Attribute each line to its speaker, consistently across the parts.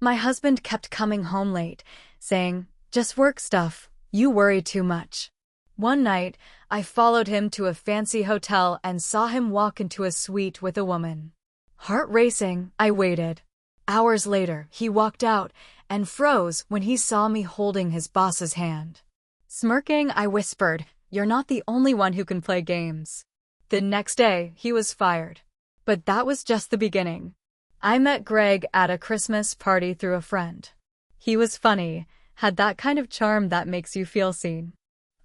Speaker 1: My husband kept coming home late, saying, "Just work stuff, you worry too much." One night, I followed him to a fancy hotel and saw him walk into a suite with a woman. Heart racing, I waited. Hours later, he walked out and froze when he saw me holding his boss's hand. Smirking, I whispered, "You're not the only one who can play games." The next day, he was fired. But that was just the beginning. I met Greg at a Christmas party through a friend. He was funny, had that kind of charm that makes you feel seen.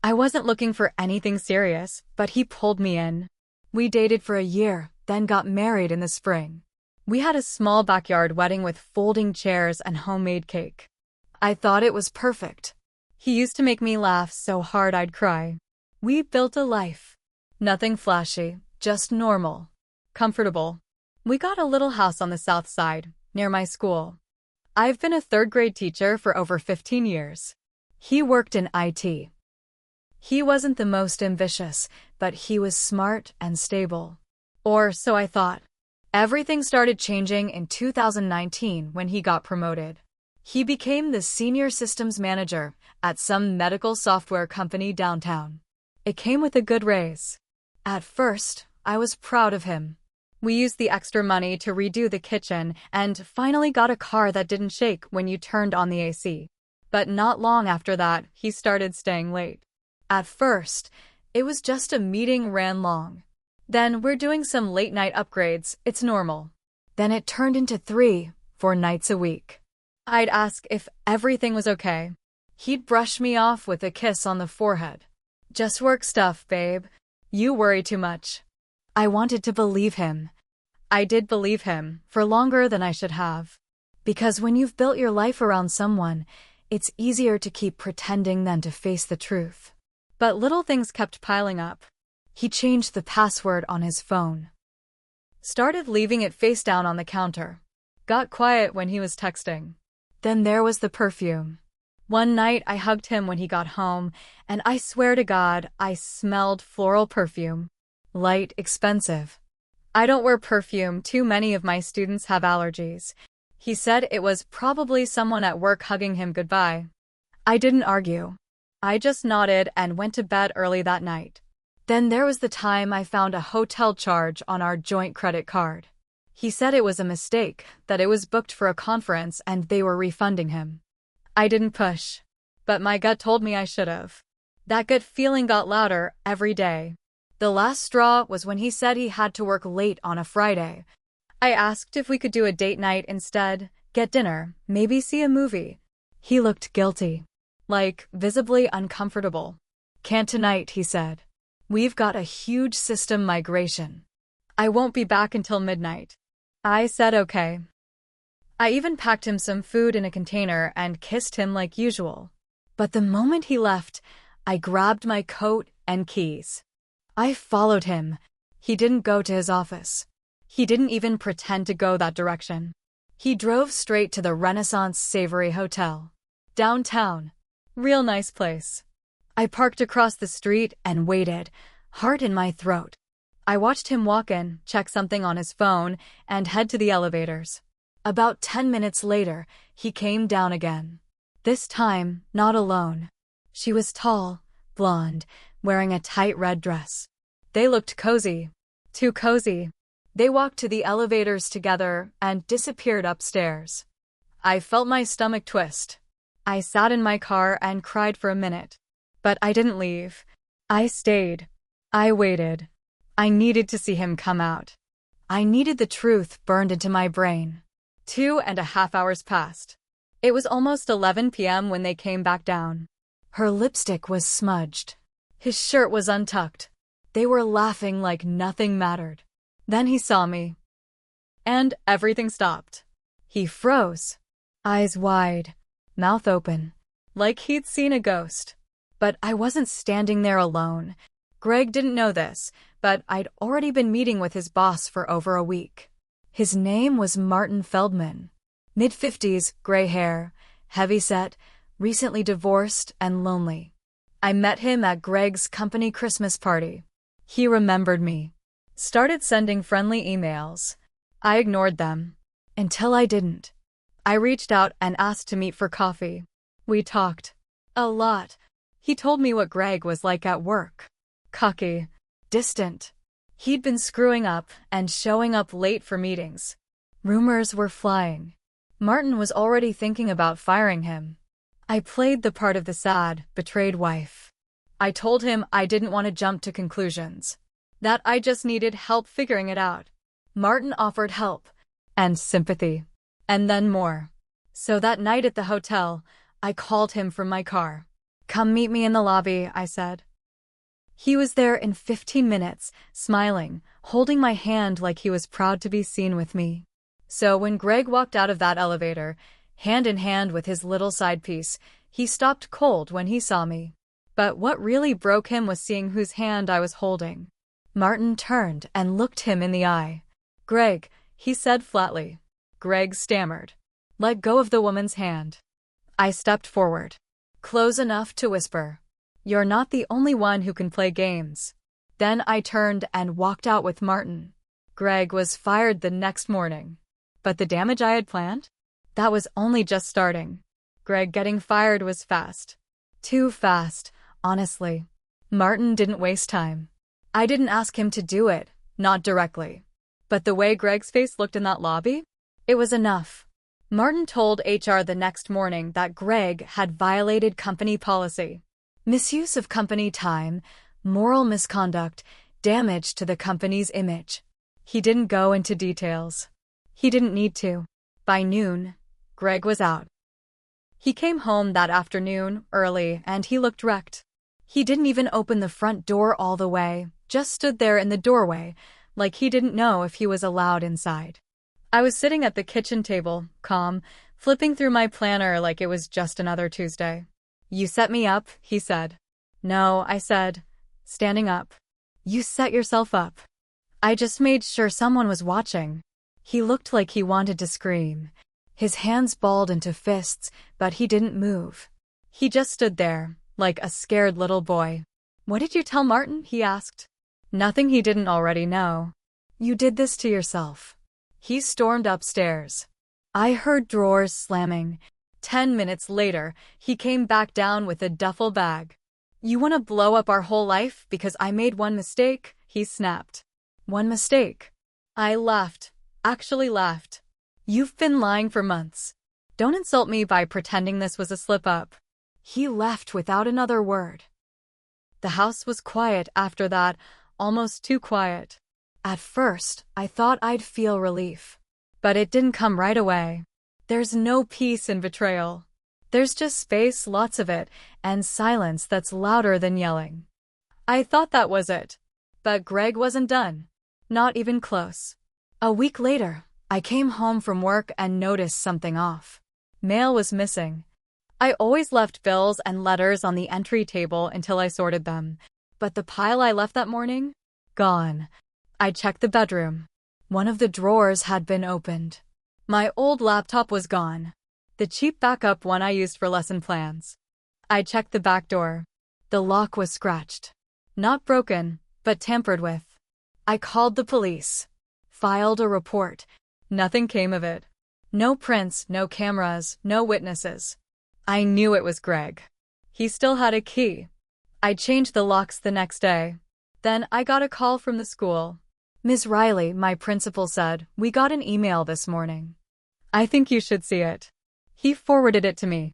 Speaker 1: I wasn't looking for anything serious, but he pulled me in. We dated for a year, then got married in the spring. We had a small backyard wedding with folding chairs and homemade cake. I thought it was perfect. He used to make me laugh so hard I'd cry. We built a life. Nothing flashy, just normal. Comfortable. We got a little house on the south side, near my school. I've been a third-grade teacher for over 15 years. He worked in IT. He wasn't the most ambitious, but he was smart and stable. Or so I thought. Everything started changing in 2019 when he got promoted. He became the senior systems manager at some medical software company downtown. It came with a good raise. At first, I was proud of him. We used the extra money to redo the kitchen and finally got a car that didn't shake when you turned on the AC. But not long after that, he started staying late. At first, it was just a meeting ran long. Then we're doing some late-night upgrades, it's normal. Then it turned into 3-4 nights a week. I'd ask if everything was okay. He'd brush me off with a kiss on the forehead. "Just work stuff, babe. You worry too much." I wanted to believe him. I did believe him, for longer than I should have. Because when you've built your life around someone, it's easier to keep pretending than to face the truth. But little things kept piling up. He changed the password on his phone. Started leaving it face down on the counter. Got quiet when he was texting. Then there was the perfume. One night I hugged him when he got home, and I swear to God, I smelled floral perfume. Light, expensive. "I don't wear perfume, too many of my students have allergies." He said it was probably someone at work hugging him goodbye. I didn't argue. I just nodded and went to bed early that night. Then there was the time I found a hotel charge on our joint credit card. He said it was a mistake, that it was booked for a conference and they were refunding him. I didn't push. But my gut told me I should have. That gut feeling got louder every day. The last straw was when he said he had to work late on a Friday. I asked if we could do a date night instead, get dinner, maybe see a movie. He looked guilty. Like, visibly uncomfortable. "Can't tonight," he said. "We've got a huge system migration. I won't be back until midnight." I said okay. I even packed him some food in a container and kissed him like usual. But the moment he left, I grabbed my coat and keys. I followed him. He didn't go to his office. He didn't even pretend to go that direction. He drove straight to the Renaissance Savory Hotel. Downtown. Real nice place. I parked across the street and waited, heart in my throat. I watched him walk in, check something on his phone, and head to the elevators. About 10 minutes later, he came down again. This time, not alone. She was tall, blonde, wearing a tight red dress. They looked cozy. Too cozy. They walked to the elevators together and disappeared upstairs. I felt my stomach twist. I sat in my car and cried for a minute. But I didn't leave. I stayed. I waited. I needed to see him come out. I needed the truth burned into my brain. 2.5 hours passed. It was almost 11 p.m. when they came back down. Her lipstick was smudged. His shirt was untucked. They were laughing like nothing mattered. Then he saw me. And everything stopped. He froze. Eyes wide. Mouth open. Like he'd seen a ghost. But I wasn't standing there alone. Greg didn't know this, but I'd already been meeting with his boss for over a week. His name was Martin Feldman. Mid-50s, gray hair, heavy-set, recently divorced and lonely. I met him at Greg's company Christmas party. He remembered me. Started sending friendly emails. I ignored them. Until I didn't. I reached out and asked to meet for coffee. We talked. A lot. He told me what Greg was like at work. Cocky. Distant. He'd been screwing up and showing up late for meetings. Rumors were flying. Martin was already thinking about firing him. I played the part of the sad, betrayed wife. I told him I didn't want to jump to conclusions. That I just needed help figuring it out. Martin offered help. And sympathy. And then more. So that night at the hotel, I called him from my car. Come meet me in the lobby, I said. He was there in 15 minutes, smiling, holding my hand like he was proud to be seen with me. So when Greg walked out of that elevator, hand in hand with his little side piece, he stopped cold when he saw me. But what really broke him was seeing whose hand I was holding. Martin turned and looked him in the eye. Greg, he said flatly. Greg stammered. Let go of the woman's hand. I stepped forward. Close enough to whisper. You're not the only one who can play games. Then I turned and walked out with Martin. Greg was fired the next morning. But the damage I had planned? That was only just starting. Greg getting fired was fast. Too fast, honestly. Martin didn't waste time. I didn't ask him to do it, not directly. But the way Greg's face looked in that lobby? It was enough. Martin told HR the next morning that Greg had violated company policy. Misuse of company time, moral misconduct, damage to the company's image. He didn't go into details. He didn't need to. By noon, Greg was out. He came home that afternoon, early, and he looked wrecked. He didn't even open the front door all the way, just stood there in the doorway, like he didn't know if he was allowed inside. I was sitting at the kitchen table, calm, flipping through my planner like it was just another Tuesday. You set me up, he said. No, I said, standing up. You set yourself up. I just made sure someone was watching. He looked like he wanted to scream. His hands balled into fists, but he didn't move. He just stood there, like a scared little boy. What did you tell Martin? He asked. Nothing he didn't already know. You did this to yourself. He stormed upstairs. I heard drawers slamming. 10 minutes later, he came back down with a duffel bag. You want to blow up our whole life because I made one mistake? He snapped. One mistake. I laughed. Actually laughed. You've been lying for months. Don't insult me by pretending this was a slip-up. He left without another word. The house was quiet after that, almost too quiet. At first, I thought I'd feel relief. But it didn't come right away. There's no peace in betrayal. There's just space, lots of it, and silence that's louder than yelling. I thought that was it. But Greg wasn't done. Not even close. A week later, I came home from work and noticed something off. Mail was missing. I always left bills and letters on the entry table until I sorted them. But the pile I left that morning? Gone. I checked the bedroom. One of the drawers had been opened. My old laptop was gone. The cheap backup one I used for lesson plans. I checked the back door. The lock was scratched. Not broken, but tampered with. I called the police. Filed a report. Nothing came of it. No prints, no cameras, no witnesses. I knew it was Greg. He still had a key. I changed the locks the next day. Then I got a call from the school. Ms. Riley, my principal, said, we got an email this morning. I think you should see it. He forwarded it to me.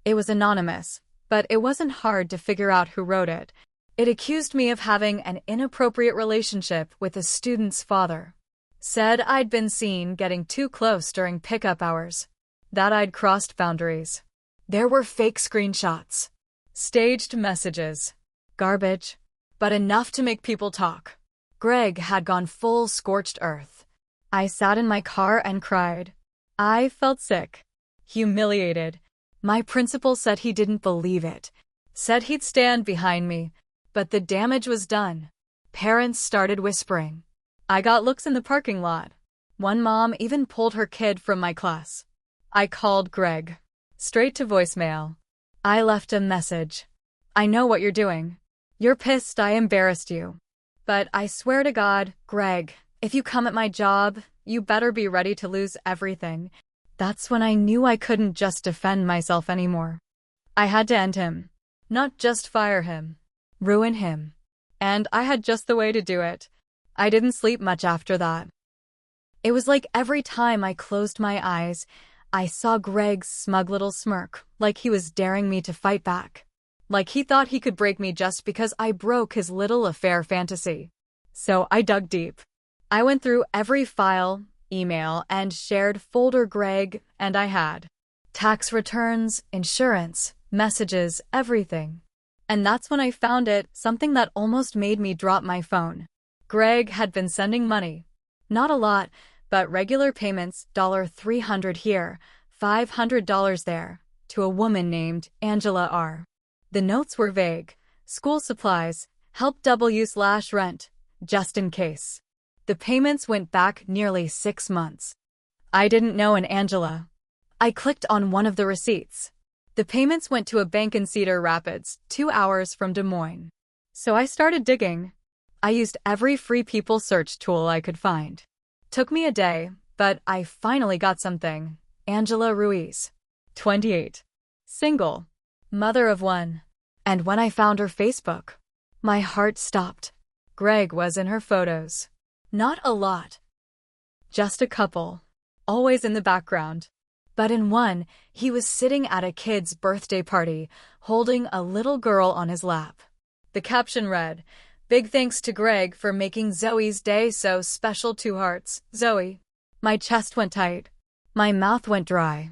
Speaker 1: It was anonymous, but it wasn't hard to figure out who wrote it. It accused me of having an inappropriate relationship with a student's father. Said I'd been seen getting too close during pickup hours. That I'd crossed boundaries. There were fake screenshots. Staged messages. Garbage. But enough to make people talk. Greg had gone full scorched earth. I sat in my car and cried. I felt sick. Humiliated. My principal said he didn't believe it. Said he'd stand behind me. But the damage was done. Parents started whispering. I got looks in the parking lot. One mom even pulled her kid from my class. I called Greg. Straight to voicemail. I left a message. I know what you're doing. You're pissed I embarrassed you. But I swear to God, Greg, if you come at my job, you better be ready to lose everything. That's when I knew I couldn't just defend myself anymore. I had to end him. Not just fire him. Ruin him. And I had just the way to do it. I didn't sleep much after that. It was like every time I closed my eyes, I saw Greg's smug little smirk, like he was daring me to fight back. Like he thought he could break me just because I broke his little affair fantasy. So I dug deep. I went through every file, email, and shared folder Greg and I had. Tax returns, insurance, messages, everything. And that's when I found it, something that almost made me drop my phone. Greg had been sending money. Not a lot, but regular payments, $300 here, $500 there, to a woman named Angela R. The notes were vague. School supplies, help W/rent, just in case. The payments went back nearly 6 months. I didn't know an Angela. I clicked on one of the receipts. The payments went to a bank in Cedar Rapids, 2 hours from Des Moines. So I started digging. I used every free people search tool I could find. Took me a day, but I finally got something. Angela Ruiz. 28. Single. Mother of 1. And when I found her Facebook, my heart stopped. Greg was in her photos. Not a lot. Just a couple. Always in the background. But in one, he was sitting at a kid's birthday party, holding a little girl on his lap. The caption read, "Big thanks to Greg for making Zoe's day so special, 2 hearts, Zoe." My chest went tight. My mouth went dry.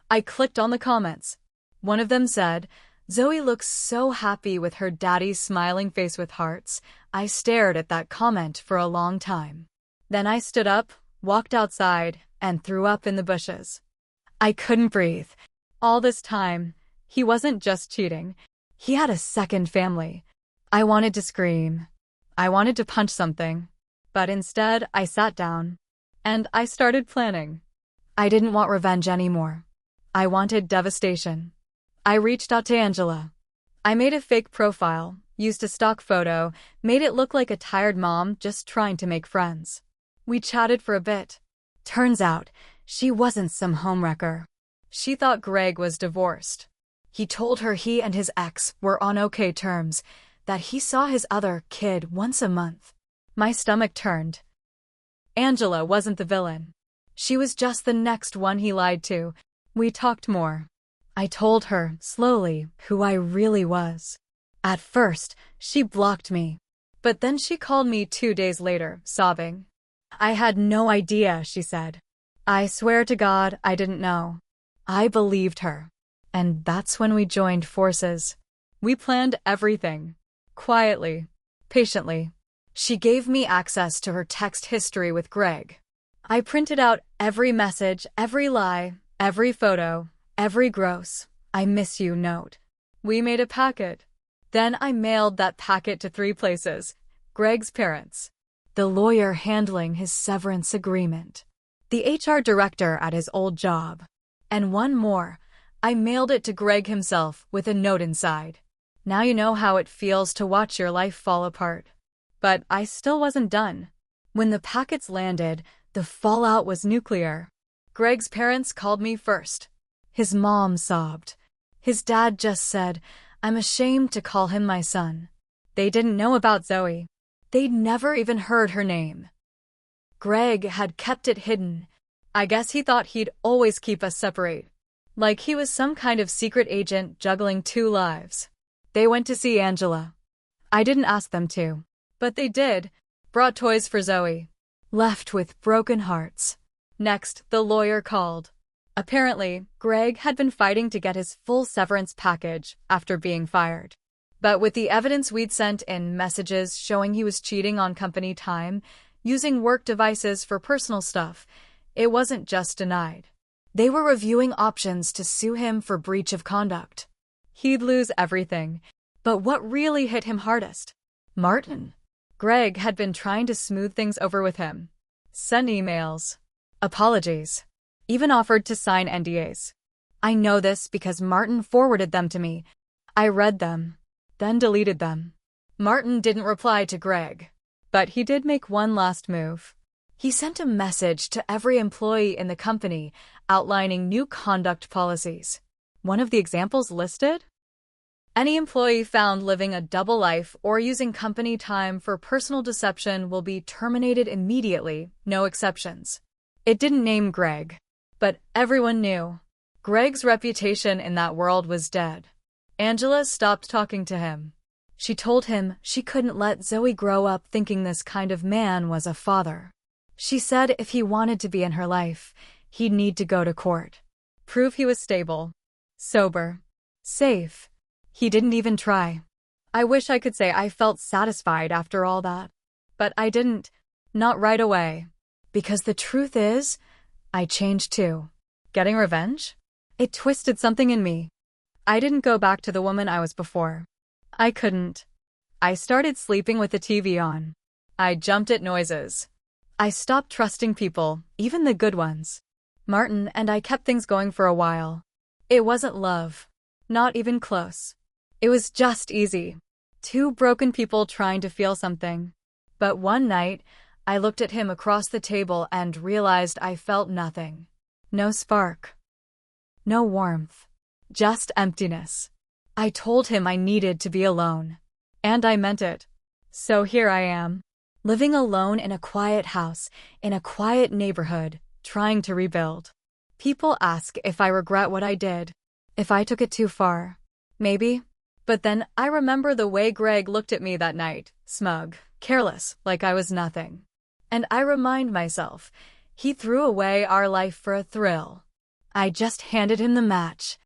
Speaker 1: I clicked on the comments. One of them said, "Zoe looks so happy with her daddy's smiling face with hearts." I stared at that comment for a long time. Then I stood up, walked outside, and threw up in the bushes. I couldn't breathe. All this time, he wasn't just cheating. He had a second family. I wanted to scream. I wanted to punch something. But instead, I sat down. And I started planning. I didn't want revenge anymore. I wanted devastation. I reached out to Angela. I made a fake profile, used a stock photo, made it look like a tired mom just trying to make friends. We chatted for a bit. Turns out, she wasn't some homewrecker. She thought Greg was divorced. He told her he and his ex were on okay terms, that he saw his other kid once a month. My stomach turned. Angela wasn't the villain. She was just the next one he lied to. We talked more. I told her, slowly, who I really was. At first, she blocked me. But then she called me 2 days later, sobbing. "I had no idea," she said. I swear to God, I didn't know. I believed her. And that's when we joined forces. We planned everything. Quietly. Patiently. She gave me access to her text history with Greg. I printed out every message, every lie, every photo, every gross "I miss you" note. We made a packet. Then I mailed that packet to 3 places. Greg's parents. The lawyer handling his severance agreement. The HR director at his old job. And one more. I mailed it to Greg himself with a note inside. "Now you know how it feels to watch your life fall apart." But I still wasn't done. When the packets landed, the fallout was nuclear. Greg's parents called me first. His mom sobbed. His dad just said, "I'm ashamed to call him my son." They didn't know about Zoe. They'd never even heard her name. Greg had kept it hidden. I guess he thought he'd always keep us separate. Like he was some kind of secret agent juggling 2 lives. They went to see Angela. I didn't ask them to. But they did. Brought toys for Zoe. Left with broken hearts. Next, the lawyer called. Apparently, Greg had been fighting to get his full severance package after being fired. But with the evidence we'd sent in, messages showing he was cheating on company time, using work devices for personal stuff, it wasn't just denied. They were reviewing options to sue him for breach of conduct. He'd lose everything. But what really hit him hardest? Martin. Greg had been trying to smooth things over with him. Sent emails. Apologies. Even offered to sign NDAs. I know this because Martin forwarded them to me. I read them, then deleted them. Martin didn't reply to Greg. But he did make one last move. He sent a message to every employee in the company outlining new conduct policies. One of the examples listed? Any employee found living a double life or using company time for personal deception will be terminated immediately, no exceptions. It didn't name Greg, but everyone knew. Greg's reputation in that world was dead. Angela stopped talking to him. She told him she couldn't let Zoe grow up thinking this kind of man was a father. She said if he wanted to be in her life, he'd need to go to court. Prove he was stable, sober, safe. He didn't even try. I wish I could say I felt satisfied after all that. But I didn't. Not right away. Because the truth is, I changed too. Getting revenge? It twisted something in me. I didn't go back to the woman I was before. I couldn't. I started sleeping with the TV on. I jumped at noises. I stopped trusting people, even the good ones. Martin and I kept things going for a while. It wasn't love. Not even close. It was just easy. Two broken people trying to feel something. But one night, I looked at him across the table and realized I felt nothing. No spark. No warmth. Just emptiness. I told him I needed to be alone. And I meant it. So here I am. Living alone in a quiet house, in a quiet neighborhood, trying to rebuild. People ask if I regret what I did. If I took it too far. Maybe. But then I remember the way Greg looked at me that night, smug, careless, like I was nothing. And I remind myself, he threw away our life for a thrill. I just handed him the match,